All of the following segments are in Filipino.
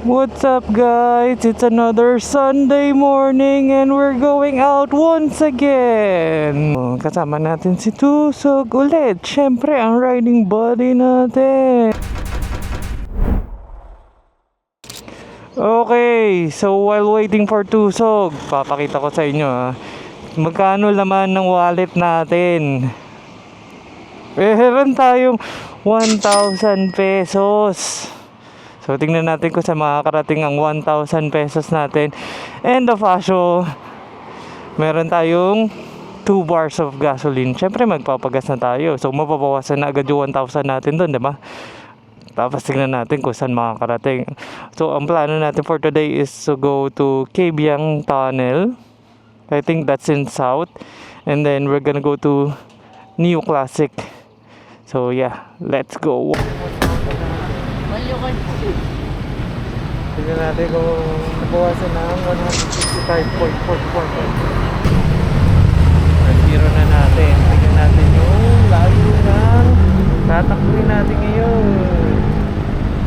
What's up guys? It's another Sunday morning and we're going out once again. Kasama natin si Tusog ulit. Syempre ang riding buddy natin. Okay, so while waiting for Tusog, papakita ko sa inyo magkano laman ng wallet natin. Meron tayong 1,000 pesos. So tingnan natin kung sa makakarating ang 1,000 pesos natin. And the fasyo, meron tayong 2 bars of gasoline. Syempre magpapagas na tayo. So mapapawasan na agad yung 1,000 natin doon, diba? Tapos tingnan natin kung saan makakarating. So ang plano natin for today is to go to Cabiang Tunnel. I think that's in south. And then we're gonna go to Neo Classic. So yeah, let's go. Tignan natin kung nabawasan na ang 165.44. Nag-zero na natin. Tignan natin yung layo ng tatakbuhin natin ngayon.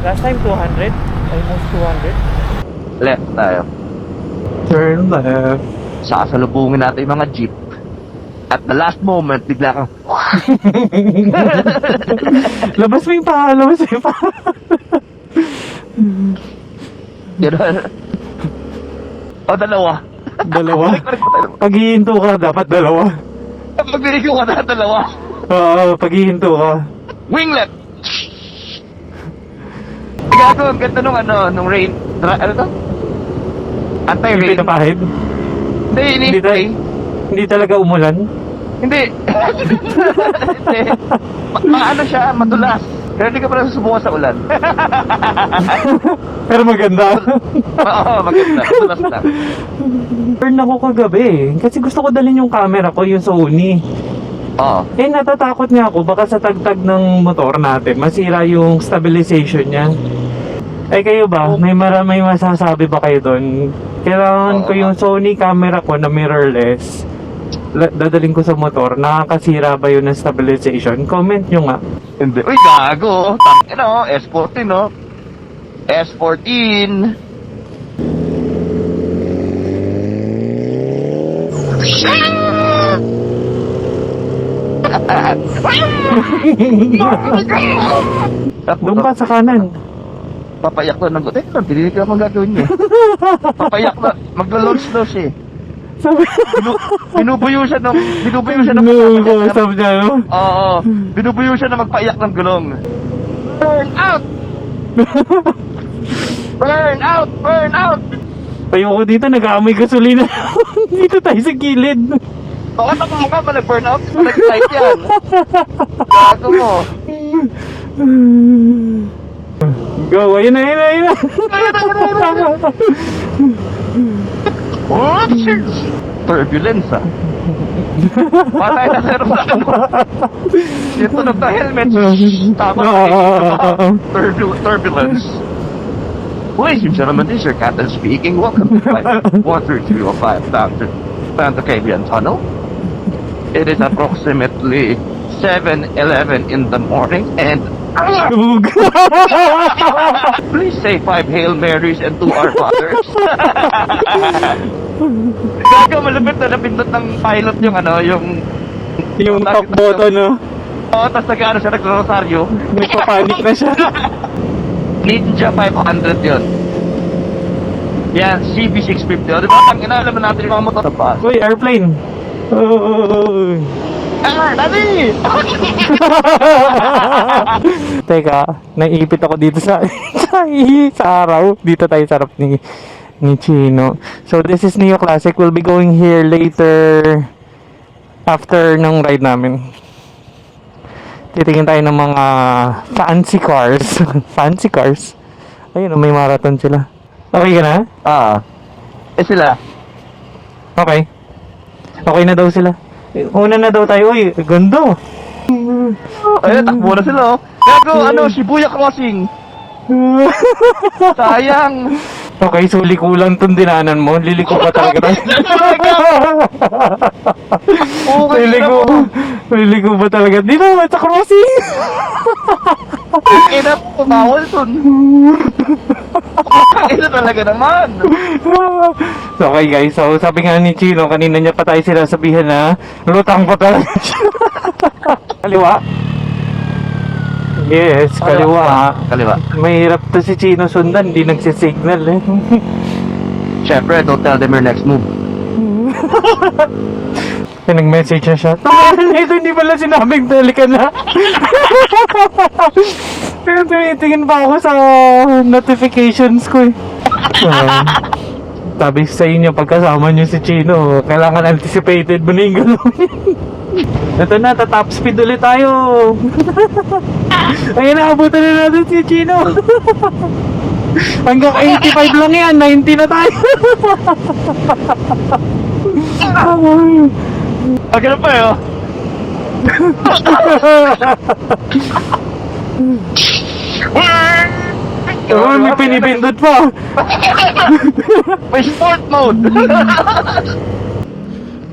Last time 200. Almost 200. Left tayo. Turn left. Sasalubungin natin yung mga jeep. At the last moment, bigla kang... Labas mo yung paa. Labas mo yung paa. Gano'n. O, dalawa. Dalawa? Pag hihinto ka, dapat dalawa. Pag binigyo ka na, dalawa. Oo, pag hihinto ka. Winglet! Gago, ang ganda nung rain. Ano to? Anti-rain. Hindi napahid? Hindi, Hindi talaga umulan? Hindi. Hindi. Ano siya, madulas. Pero hindi ka pala susubukan sa ulan. Pero maganda. Oo, maganda. Madulas na. Turn ako kagabi kasi gusto ko dalhin yung camera ko, yung Sony. Oo. Eh natatakot nga ako baka sa tagtag ng motor natin masira yung stabilization niya. Ay kayo ba? May masasabi ba kayo doon? Kailangan ko yung Sony camera ko na mirrorless. Dadaling ko sa motor. Nakakasira ba yun ng stabilization? Comment nyo nga. Hindi. Uy, gago. Tangin o. S14 o. S14. Doon pa sa kanan. Papayak na ng gote. Pinili ko naman gagawin niya. Papayak na. Magla-launch daw siya. Binubuyo siya ng Sabi niya, no? Oo. Binubuyo siya na magpayak ng gulong. Burn out! Burn out! Burn out! Ayoko dito, nag-aamoy gasolina. Dito tayo sa gilid. Bakit ako mukha ba nag-burn out? Nag-light yan. Gago mo. Go, ayun na. Oops! Turbulence ah. Patay na sir sa ano. Yung tunog na helmet. Tama turbulence. Ladies and gentlemen, this is your captain speaking. Welcome to Flight 13205 down to Cabian Tunnel. It is approximately 7:11 in the morning and please say 5 Hail Marys and 2 Our Fathers. Gago, malapit na napindot ng pilot yung Yung top button, no? Oo, tapos nag-ano siya, nag-rosaryo. Nagpapanik na siya. Ninja 500 yun. Yan, CB650. O, diba, ang inaalaman natin yung mga motor sa bus. Uy, airplane. Oh. Dali! Teka, naiipit ako dito sa araw. Dito tayo sa harap ni Chino. So this is Neo Classic. We'll be going here later after ng ride namin. Titingin tayo ng mga fancy cars. Fancy cars. Ayun, may marathon sila. Okay ka na? Sila? Okay. Okay na daw sila. Una na daw tayo. Uy, ganda. Ayun, takbo na sila oh. Gago, Shibuya Crossing. Sayang. Okay, so liko lang itong dinanan mo. Liliko pa talaga tayo. Liliko ba talaga? Di na, sa crossing. Ina po, bawal dun. Ina talaga naman. So okay guys, so sabi nga ni Chino, kanina niya pa tayo sinasabihan na lutang pa talaga siya. Kaliwa? Yes, kaliwa. Kaliwa. Mahirap to si Chino sundan, hindi nagsisignal eh. Siyempre, don't tell them your next move. Kaya nag-message na siya. Ito hindi pala sinabing ka na. Kaya tumitingin pa ako sa notifications ko eh. Sabi sa inyo, pagkasama nyo si Chino, kailangan anticipated mo na yung galawin. Ito na, top speed ulit tayo. Ayun, naabutan na natin si Chino. Hanggang 85 lang yan, 90 na tayo. Ganun pa yun. Oh, may pinipindot pa. May sport mode.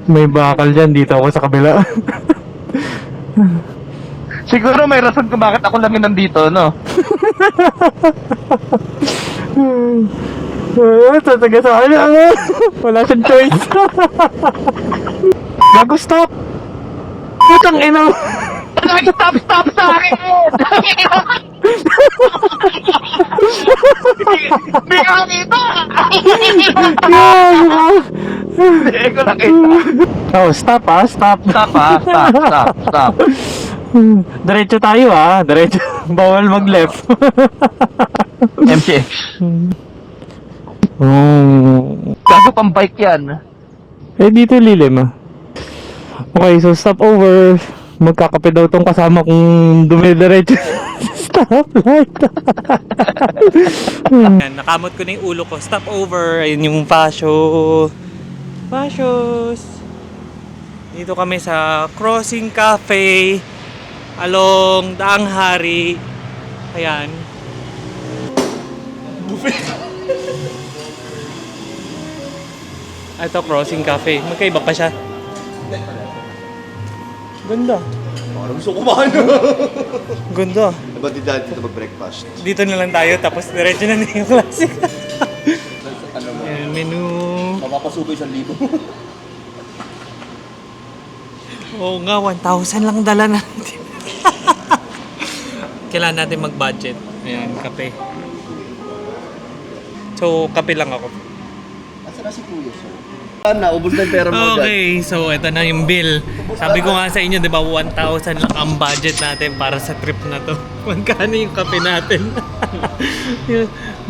May bakal dyan, dito ako sa kabila. Siguro may rason kung bakit ako lang nandito, no? Tataga sa akin. Wala siyang choice. Bago stop. Putang ina. Stop sa akin! Hindi ka nakita! Hindi ko nakita. Oh, stop ah, stop. Stop. Diretso tayo ah, diretso. Bawal mag-left. MCX. Oh. Gago pang bike yan. Eh dito lilim ah. Okay, so stop over. Magkakape daw tong kasama kong dumidiretso. Stop light. Nakamot ko na yung ulo ko. Stop over. Ayun yung Pasyos. Dito kami sa Crossing Cafe along Daang Hari. Ayan. Ito, Crossing Cafe. Magkaiba pa siya. Ganda. Parang gusto kumain. Ganda. Diba di dahil dito mag-breakfast? Dito na lang tayo, tapos diretso na yung classic. Ano mo? Ayan, menu. Mapapasuko 1,000. Oo nga, 1,000 lang dala natin. Kailangan natin mag-budget. Ayan, kape. So, kape lang ako. Asa na si Kuya, sir? Naubos na yung pera mo agad. Okay, so ito na yung bill. Sabi ko nga sa inyo, di ba, 1,000 lang ang budget natin para sa trip na to. Magkano yung kape natin?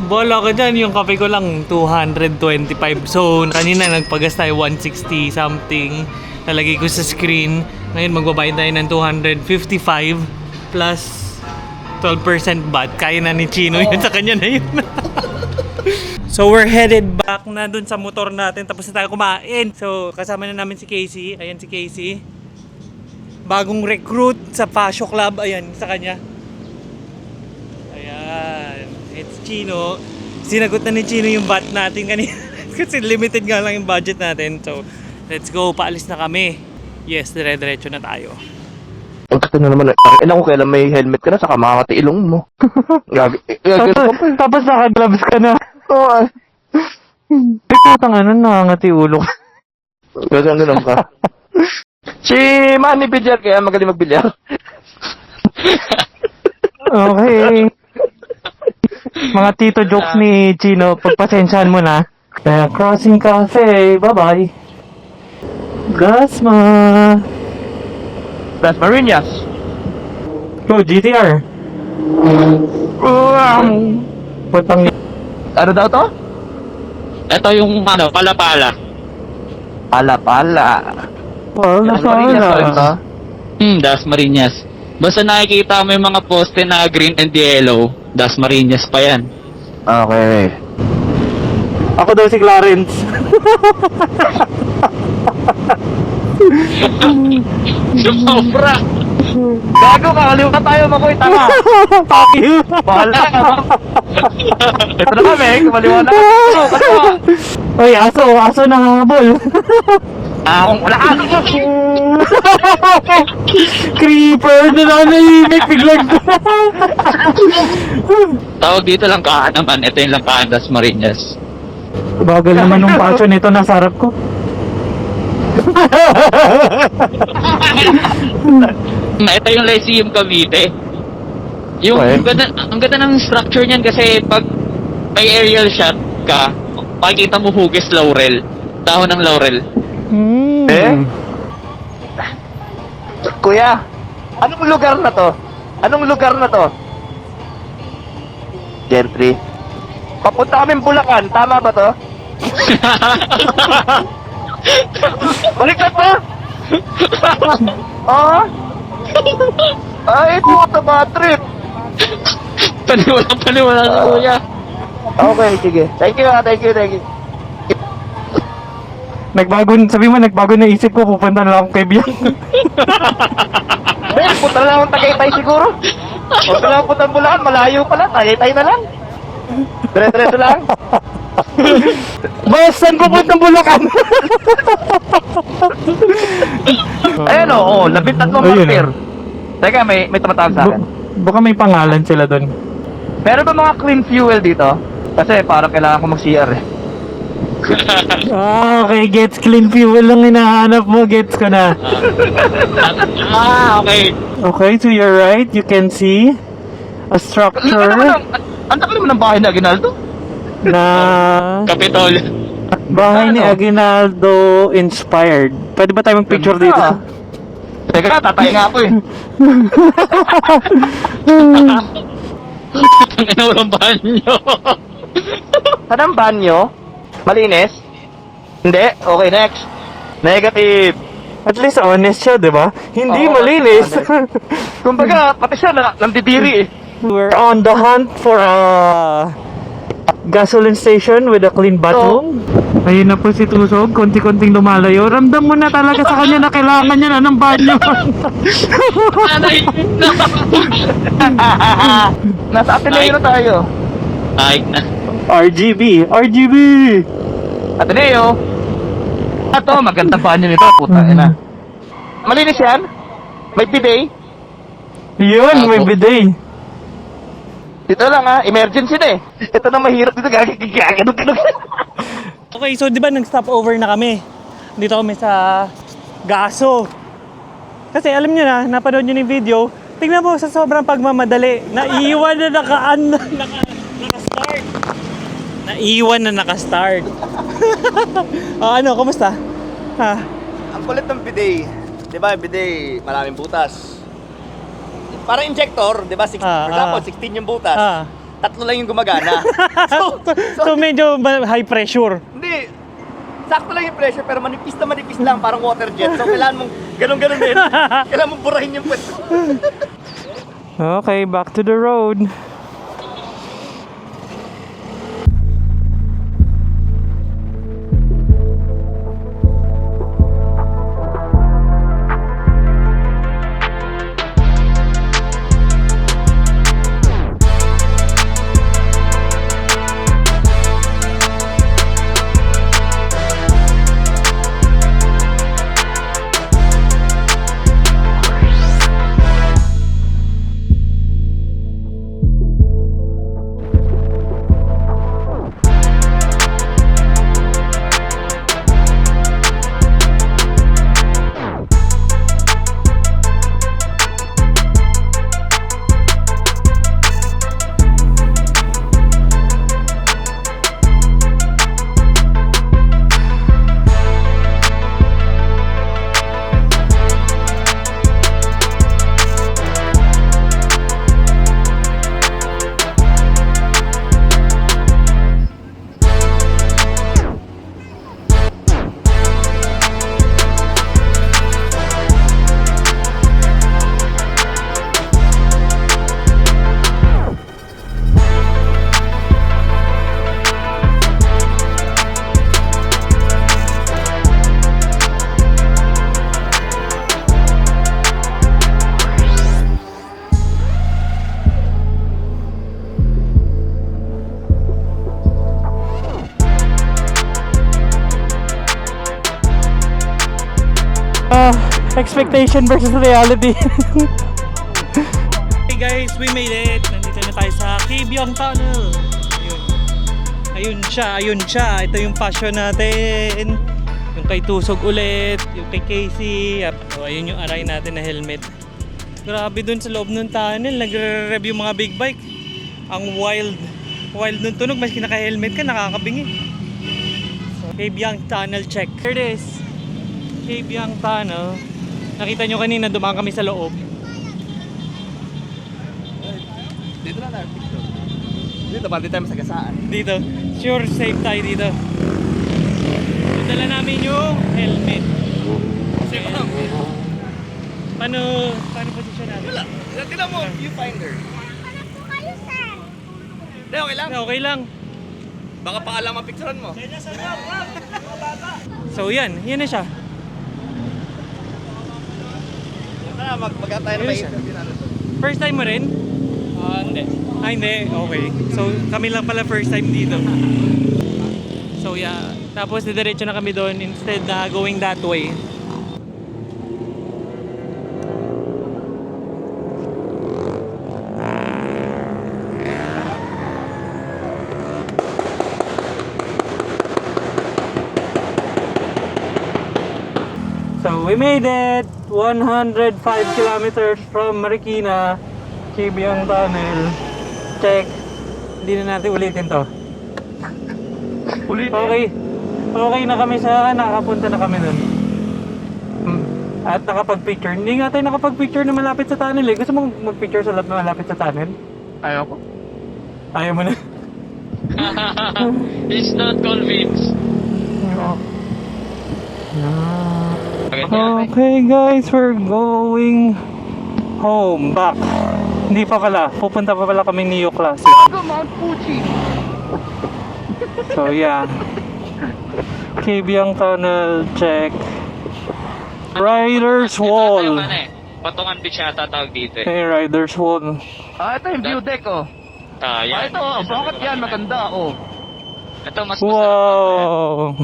Bola ko dyan, yung kape ko lang 225. So, kanina nagpagas tayo 160 something. Talagay ko sa screen. Ngayon magbabayad tayo ng 255 plus 12% VAT. Kaya na ni Chino yun, sa kanya na yun. So we're headed back na dun sa motor natin, tapos na tayo kumain. So kasama na namin si Casey. Ayan si Casey. Bagong recruit sa Fascio Club. Ayan, sa kanya. Ayan. It's Chino. Sinagot na ni Chino yung VAT natin kanina. Kasi limited nga lang yung budget natin. So let's go, paalis na kami. Yes, dire-diretso na tayo. Ang kata na naman, ilan ko kailan may helmet ka na, saka makakati ilong mo. Tapos naka-gloves ka na. Oo, ay. Putang ano, nakangati ulo. Kasi ang ganun ka. Si Manny Bilyar, kaya magaling magbilyar. Okay. Mga tito jokes ni Chino, pagpasensyahan mo na. Crossing Cafe, bye-bye. Gasma. Las Marinas. Go, GTR. Putang Ano daw to? Ito yung palapala. Pala. Las Marinas. Das Marinas. Basta nakikita mo yung mga poste na green and yellow, Das Marinas pa yan. Okay. Ako daw si Clarence. Sobra! Gago, kakalimutan tayo, makoy, tama. Fuck you. Bahala ka. Ito na kami, kumaliwa na. Oy, aso nangahabol. Akong wala ka. Creeper na nanahimik biglang. Tawag dito lang kaan naman. Ito yung langkaan Dasmariñas. Bagal naman ng passion nito nasa harap ko. Ito yung Lyceum Cavite. Yung Okay. ang ganda ng structure niyan kasi pag may aerial shot ka, makikita mo hugis laurel. Dahon ng laurel. Eh? Kuya, anong lugar na to? Anong lugar na to? Gentry. Papunta kami Bulacan, tama ba to? Baliktad pa! Oo? Ay, ito ito bad trip. Paniwala na kuya. Okay, sige. Thank you. Sabi mo nagbago na isip ko, pupunta na lang ako kay Bian. Eh, punta na lang akong Tagaytay siguro. Punta na lang punta ng Bulacan, malayo pala. Tagaytay na lang. Dire-diretso lang. Boss, saan pupunta Bulacan? Ayun o, 13 Ayun, martir. Teka, may tumatawag sa akin. Baka may pangalan sila doon. Meron ba mga clean fuel dito? Kasi parang kailangan ko mag-CR eh. Okay, gets clean fuel lang hinahanap mo, gets ko na. Okay. Okay, to your right, you can see a structure Ang laki naman ng bahay na Aguinaldo. na Kapitol. bahay ni Aguinaldo inspired. Pwede ba tayo mag-picture dito? Teka, tatay nga ako eh. Ang inurang banyo. Saan ang banyo? Malinis? Hindi? Okay, next. Negative. At least honest siya, di ba? Hindi Oo, malinis. Kumbaga, pati siya nandidiri eh. We're on the hunt for a gasoline station with a clean bathroom. Ayun na po si Tusog, konti-konting lumalayo. Ramdam mo na talaga sa kanya na kailangan niya na ng banyo. Anay. Nasa Ateneo na tayo. Ay na. RGB! RGB! Ateneo. Ito, maganda banyo nito. Puta, ina. Malinis yan? May bidet? Yun, may bidet. Dito lang ha, emergency na eh. Ito na mahirap dito, gagagagagag. Okay, so di ba nag-stop over na kami? Dito kami sa Gaso. Kasi alam nyo na, napanood nyo yung video, tingnan mo sa sobrang pagmamadali, naiiwan na naka-start. Naiiwan na naka-start. Ano, kumusta? Ha? Ang kulit ng bidet. Di ba, bidet, maraming butas. Parang injector, di ba? For example, 16 yung butas. Tatlo lang yung gumagana. So medyo high pressure. Hindi. Sakto lang yung pressure, pero manipis lang, parang water jet. So, kailangan mong ganun-ganun din. Kailangan mong burahin yung pwet. Okay, back to the road. Expectation versus reality. Hey guys, we made it. Nandito na tayo sa Kabyong Tunnel. Ayun siya. Ito yung passion natin. Yung kay Tusog ulit, yung kay Casey. So, ayun yung aray natin na helmet. Grabe dun sa loob ng tunnel, nagre-review mga big bike. Ang wild nung tunog, mas kinaka-helmet ka, nakakabingi. So, Kabyong Tunnel check. Here it is. Kabyong Tunnel. Nakita nyo kanina, dumaan kami sa loob. Dito na tayo picture. Dito, bali tayo masagasaan. Dito, sure safe tayo dito. Dala namin yung helmet. Safe lang. Paano posisyon natin? Wala. Tignan mo, viewfinder. Hindi, okay lang. Okay lang. Baka paalang mapicturean mo. So yan na siya. Tara, magkata tayo na may interview natin. First time mo rin? Hindi. Hindi. Okay. So kami lang pala first time dito. So yeah. Tapos didiretso na kami doon instead na going that way. So we made it! 105 kilometers from Marikina, Kabyong Tunnel. Check. Hindi na natin ulitin to. Okay na kami nakapunta na kami dun. At nakapag-picture. Hindi nga tayo nakapag-picture na malapit sa tunnel eh. Gusto mo mag-picture sa malapit sa tunnel? Ayaw ko. Ayaw mo na. He's not convinced. Okay guys, we're going home. Back. Hindi pa pala. Pupunta pa pala kami Neo Classic. Mount Fuji. So yeah. Kabyong Tunnel check. Riders Wall. Patungan Beach yata tawag dito eh. Hey, Riders Wall. Ito yung view deck, oh. Yan. Ito, bakit yan maganda, oh. Ito mas Wow.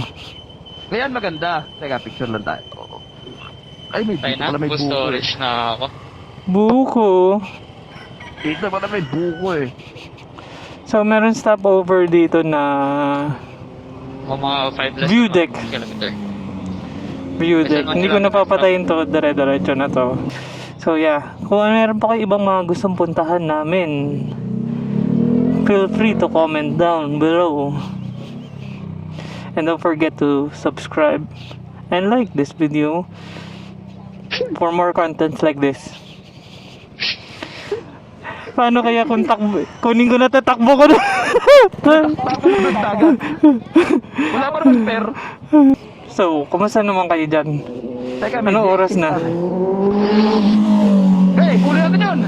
Ngayon maganda. Teka, picture lang tayo. Ay, may Tayo dito na, pala may full buko, storage na ako. Buko. Dito pala may buko, eh. So meron stopover dito na Mga 5 less View na deck. kilometer. view deck. Hindi ko napapatayin to, dire-diretso na to. So yeah, kung meron pa kayo ibang mga gustong puntahan namin, feel free to comment down below. And don't forget to subscribe and like this video for more contents like this. Paano kaya kung kunin ko na tatakbo ko na? Wala pa naman spare. So, kumusta naman kayo dyan? Teka, may Anong oras na? Hey, kunin natin yun!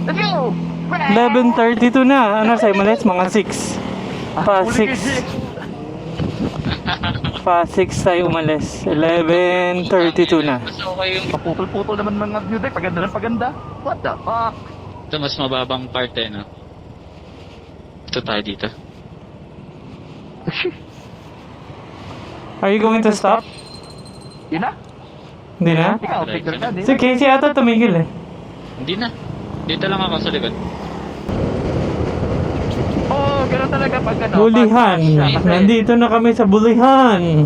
Let's go! 11:32 na. Ano sa'yo malis? Mga 6. Pa 6. Pa 6 tayo umalis. 11:32 na. Mas okay yung... Paputol-putol naman mga view deck. Paganda ng paganda. What the fuck? Ito mas mababang part eh, no? Ito tayo dito. Are you going to stop? Yun na? Hindi na? Ikaw, picture ka, di? Si Casey ata tumigil eh. Hindi na. Dito lang ako sa likod. Oo, gano'n talaga pag ano. Bulihan. Nandito na kami sa Bulihan.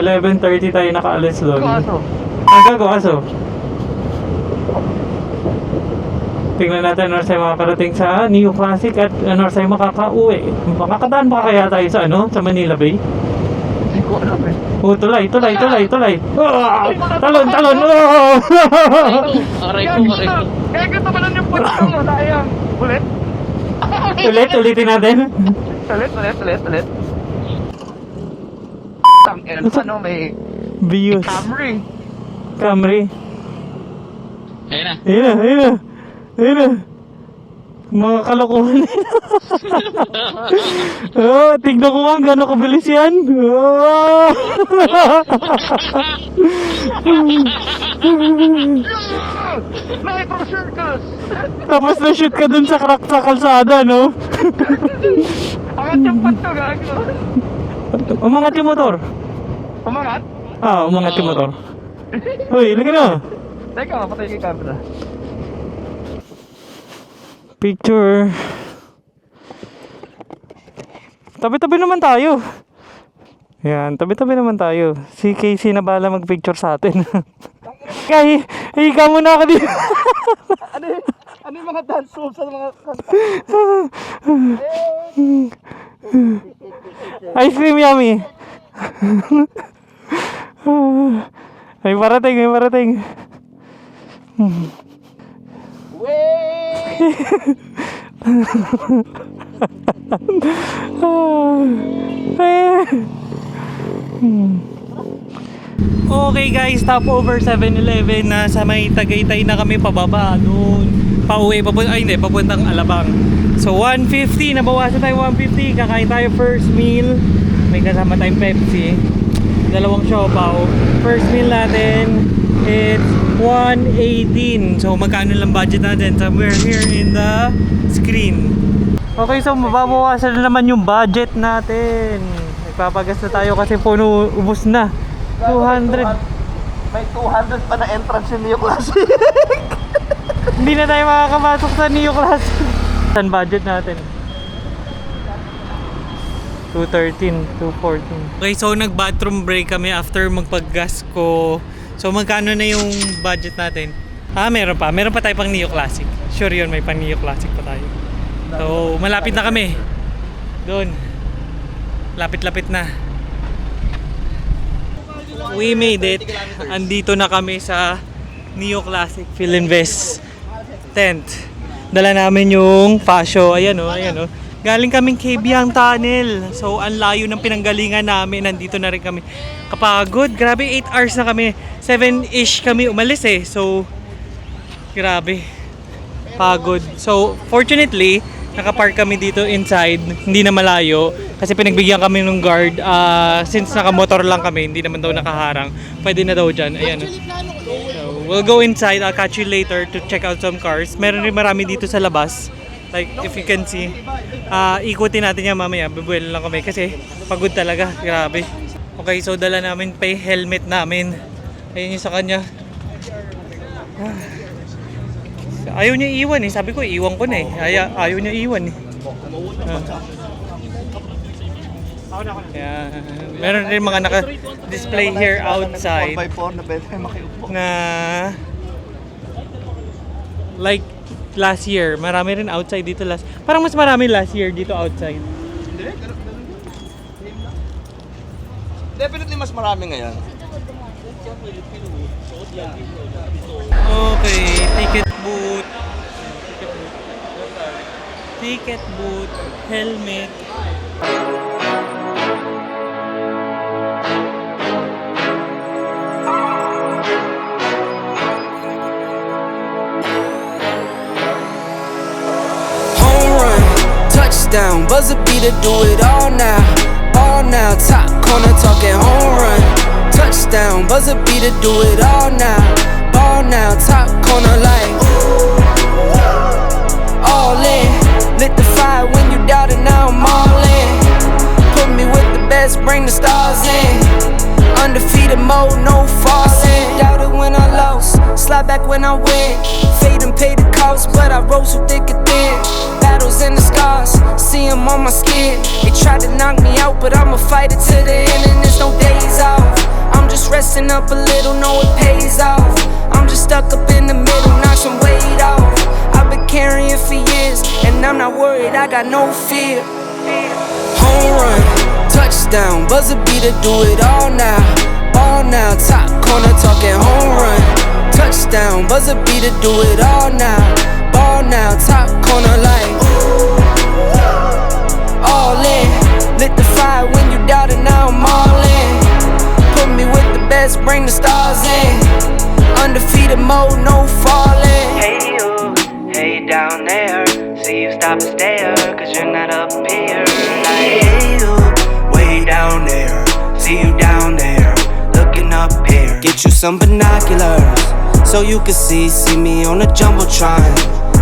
11:30 tayo nakaalis doon. Kaso, Gago aso. Tingnan natin ano sa'yo makakarating sa Neo Classic at ano sa'yo makakauwi. Makakadaan ba kaya tayo sa sa Manila Bay? hindi ko alam eh. Oh, tulay. Ah! Talon! Oh! Aray Yan, ko. kaya ganito ba lang yung punta mo? Sayang. Ulit? Ulitin natin. Ulit. Ang ano, may Views. Camry. Ayun na. Ayun na. Mga kalokohan nila. Oh, tignan ko nga gano'ng kabilis yan. Oh. Micro circus! Tapos na-shoot ka dun sa crack sa kalsada, no? Angat yung pato, gago. Umangat yung motor. Umangat? Umangat yung motor. Uy, ilagay na. Teka, mapatay yung camera. Picture. Tabi-tabi naman tayo. Yan, tabi-tabi naman tayo. Si Casey na bahala mag-picture sa atin. Kay, higa muna ako dito. Ano yung mga dance moves sa mga kanta? Ice cream yummy. May parating, may parating. Okay guys, stopover 7-Eleven. Nasa may Tagaytay na kami pababa doon. Pauwi, papuntang Alabang. So 150, nabawasan tayo 150. Kakain tayo first meal. May kasama tayong Pepsi. Dalawang siopaw. First meal natin, it's 118. So magkano lang budget natin? Somewhere here in the screen. Okay, so mababawasan na naman yung budget natin. Nagpapagas na tayo kasi puno, ubos na. 200. May 200 pa na entrance yung Neo Classic. Hindi na tayo makakapasok sa Neo Class. Saan budget natin? 213, 214. Okay, so nag-bathroom break kami after magpag-gas ko. So magkano na yung budget natin? Meron pa. Meron pa tayo pang Neo Classic. Sure yun, may pang Neo Classic pa tayo. So malapit na kami. Doon. Lapit-lapit na. We made it. Andito na kami sa Neo Classic Philinvest tent. Dala namin yung Fascio. Ayan o, ayan o. Galing kaming Kabyang Tunnel. So, ang layo ng pinanggalingan namin. Nandito na rin kami. Kapagod. Grabe, 8 hours na kami. 7-ish kami umalis eh. So, grabe. Pagod. So, fortunately, nakapark kami dito inside. Hindi na malayo. Kasi pinagbigyan kami ng guard. Since nakamotor lang kami, hindi naman daw nakaharang. Pwede na daw dyan. Ayan. So, we'll go inside. I'll catch you later to check out some cars. Meron rin marami dito sa labas. Like, if you can see. Ikutin natin yan mamaya. Bibuelo lang kami kasi pagod talaga. Grabe. Okay, so dala namin pa yung helmet namin. Ayun yung sa kanya. Ayaw niya iwan eh. Sabi ko, iwan ko na eh. Ayaw niya iwan eh. Kaya, meron rin mga naka-display here outside 4x4 na pwede kayo makiupo. na like last year. Marami rin outside dito last. Parang mas marami last year dito outside. Hindi, ganun lang. Definitely mas marami ngayon. Okay, ticket booth. Ticket booth, helmet. Touchdown, buzzer beater, do it all now. All now, top corner talking home run. Touchdown, buzzer beater, do it all now. Ball now, top corner like ooh. All in, lit the fire when you doubted, now I'm all in. Put me with the best, bring the stars in. Undefeated mode, no falling. Doubted when I lost, slide back when I win. Fade and pay the cost, but I rose so thick and thin. Battles and the scars, see them on my skin. They tried to knock me out, but I'ma fight it to the end, and there's no days off. I'm just resting up a little, know it pays off. I'm just stuck up in the middle, knock some weight off. I've been carrying for years, and I'm not worried, I got no fear. Home run, touchdown, buzzer beater, do it all now. Ball now, top corner talking home run. Touchdown, buzzer beater, do it all now. Ball now, top corner like ooh. All in, lit the fire when you doubted, now I'm all in. Put me with the best, bring the stars in. Undefeated mode, no falling. Hey you, hey down there. See you stop and stare, cause you're not up here. Like, hey you, way down there. See you down there, looking up here. Get you some binoculars, so you can see me on the Jumbotron.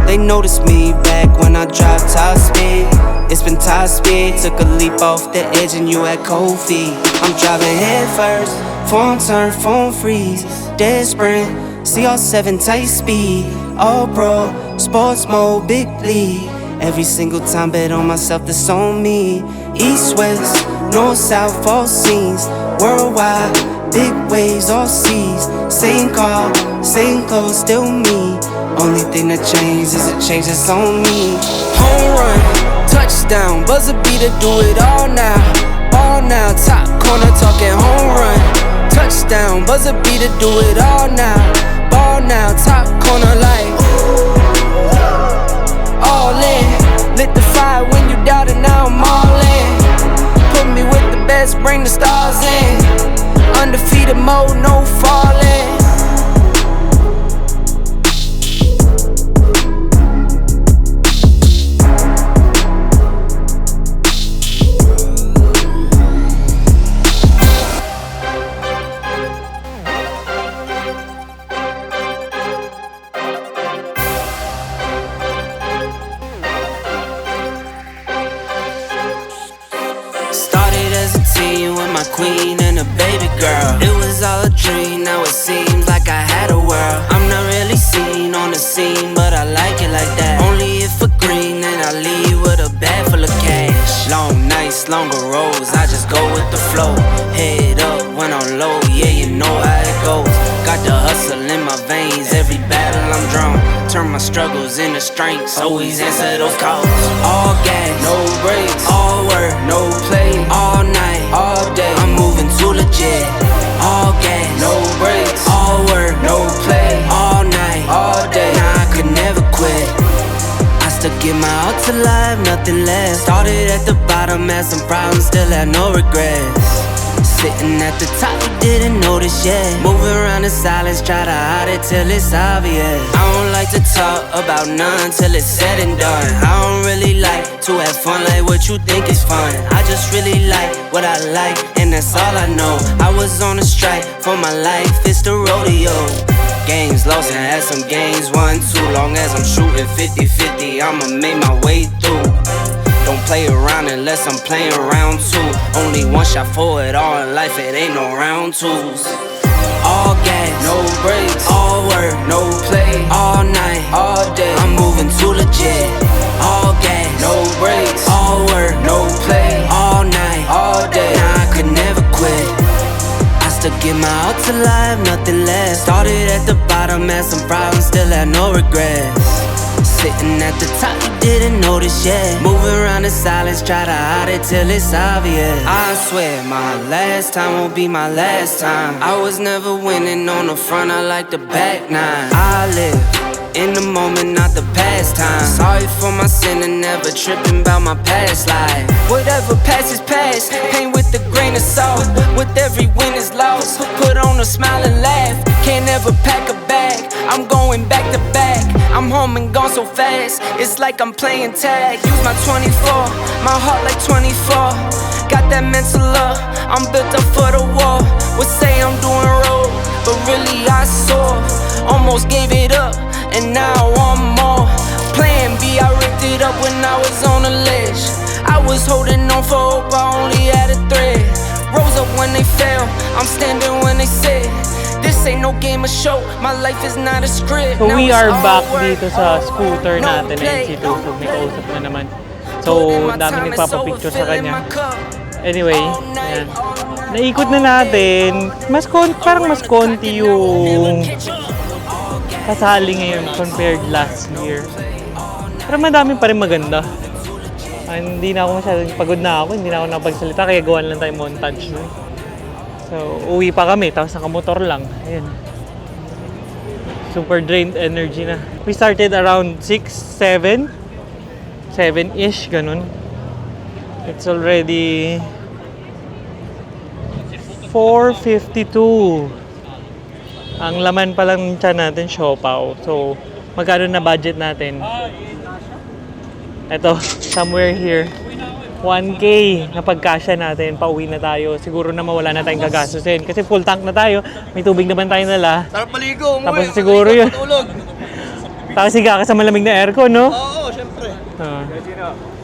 They noticed me back when I dropped top speed. It's been top speed, took a leap off the edge and you had cold feet. I'm driving head first, phone turn, phone freeze. dead sprint. CR7 tight speed, all pro, sports mode, big league. Every single time bet on myself, that's on me. East, west, north, south, all scenes. Worldwide, big waves, all seas. Same car, same clothes, still me. Only thing that changed is a change that's on me. Home run, touchdown, buzzer beater, do it all now. Ball now, top corner, talking home run. Touchdown, buzzer beater, do it all now. Ball now, top corner, like all in. Lit the fire when you doubted, now I'm all in. Put me with the best, bring the stars in. Undefeated mode, no falling. Queen and a baby girl. It was all a dream, now it seems like I had a world. I'm not really seen on the scene, but I like it like that. Only if a green, then I leave with a bag full of cash. Long nights, longer roads, I just go with the flow. Head up when I'm low, yeah, you know how it goes. Got the hustle in my veins, every battle I'm drawn. Turn my struggles into strengths, always answer those calls. All gas, no brakes, all work, no play. All night, all day, I'm moving too legit. All gas, no brakes, all work, no play. All night, all day, nah, I could never quit. I still give my all to life, nothing less. Started at the bottom, had some problems, still had no regrets. Sitting at the top, you didn't notice yet. Moving around in silence, try to hide it till it's obvious. I don't like to talk about none till it's said and done. I don't really like to have fun like what you think is fun. I just really like what I like, and that's all I know. I was on a strike for my life, it's the rodeo. Games lost and had some games won too. Long as I'm shooting 50-50, I'ma make my way through. Don't play around unless I'm playing round two. Only one shot for it all in life, it ain't no round twos. All gas, no brakes, all work, no play. All night, all day, I'm moving too legit. All gas, no brakes, all work, no play. All night, all day, nah, I could never quit. I still give my all to life, nothing less. Started at the bottom, had some problems, still had no regrets. Sitting at the top, you didn't notice yet. Moving around in silence, try to hide it till it's obvious. I swear my last time won't be my last time. I was never winning on the front, I like the back nine. I live in the moment, not the past time. Sorry for my sin and never tripping about my past life. Whatever passes past, paint with a grain of salt. With every win is lost, put on a smile and laugh. Can't ever pack a bag, I'm going back to back. I'm home and gone so fast, it's like I'm playing tag. Use my 24, my heart like 24. Got that mental up, I'm built up for the war. Would say I'm doing road, but really I soar. Almost gave it up, and now I want more. Plan B, I ripped it up when I was on the ledge. I was holding on for hope, I only had a thread. Rose up when they fell, I'm standing when they said this ain't no game of show, my life is not a script. So Now we it's are all back work, dito sa scooter no natin na play. NC2. So may kausap na naman. So Putting my dami time nagpapapicture is sa overfilling kanya. my cup. Anyway, All night, yan. Naikot na natin. Parang mas konti yung kasali ngayon compared last year. Pero madami pa rin maganda. Hindi na ako masyadong pagod na ako. Hindi na ako nakapagsalita. Kaya gawan lang tayo montage. No? So, uwi pa kami. Tapos nakamotor lang. Ayan. Super drained energy na. We started around 6, 7. 7-ish, ganun. It's already 4:52. Ang laman pa lang ng tiyan natin, siopaw. So, magkano na budget natin? Ito, somewhere here. 1K na pagkasya natin, pauwi na tayo. Siguro na mawala na tayong gagastusin. Kasi full tank na tayo. May tubig naman tayo nala. Sarap maligo, umuwi. Tapos siguro yun. Matulog. Tapos higa ka sa malamig na aircon, no? Oo, syempre. Ah.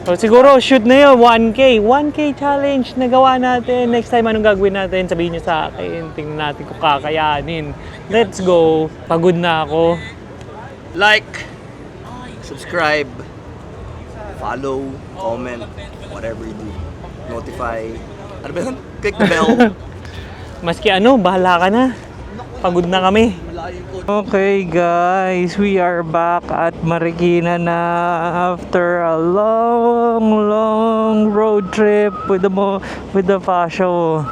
So siguro shoot na yun, 1K. 1K challenge na gawa natin. Next time anong gagawin natin? Sabihin nyo sa akin. Tingnan natin kung kakayanin. Let's go. Pagod na ako. Like, subscribe, follow, comment, whatever you do. Notify. Ano ba yun? Click the bell. Maski ano, bahala ka na. Pagod na kami. Okay guys, we are back at Marikina na after a long road trip with the Fascio.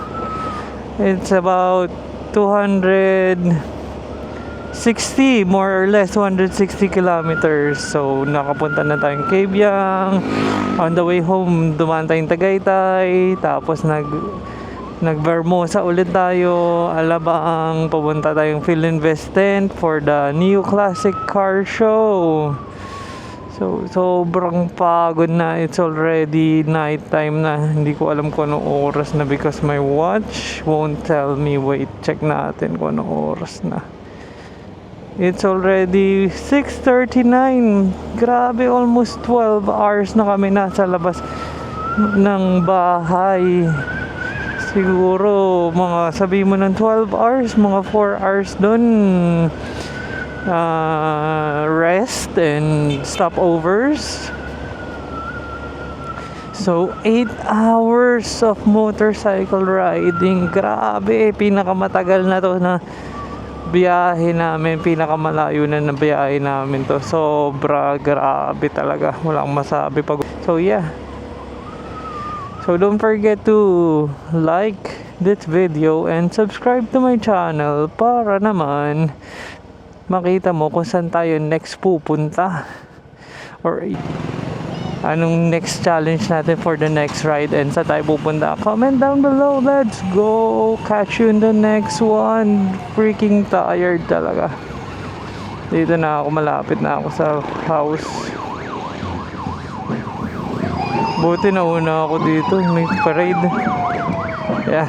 It's about 260 more or less 260 kilometers. So nakapunta na tayong Cabiang. On the way home, dumaan tayong Tagaytay, tapos nag-Vermosa ulit tayo, Alabang, pupunta tayong Philinvest tent for the new classic car show. So, sobrang pagod na. It's already night time na. Hindi ko alam kung anong oras na because my watch won't tell me. Wait, check natin kung anong oras na. It's already 6:39. Grabe, almost 12 hours na kami nasa labas ng bahay. Siguro mga sabi mo ng 12 hours, mga 4 hours dun rest and stopovers. So 8 hours of motorcycle riding. Grabe, pinakamatagal na to na biyahe namin, pinakamalayo na biyahe namin to. Sobra grabe talaga, walang masabi pag. So yeah. So don't forget to like this video and subscribe to my channel para naman makita mo kung saan tayo next pupunta or anong next challenge natin for the next ride and saan tayo pupunta. Comment down below. Let's go. Catch you in the next one. Freaking tired talaga. Dito na ako, malapit na ako sa house. Buti nauna ako dito, may parade. Yeah.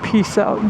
Peace out.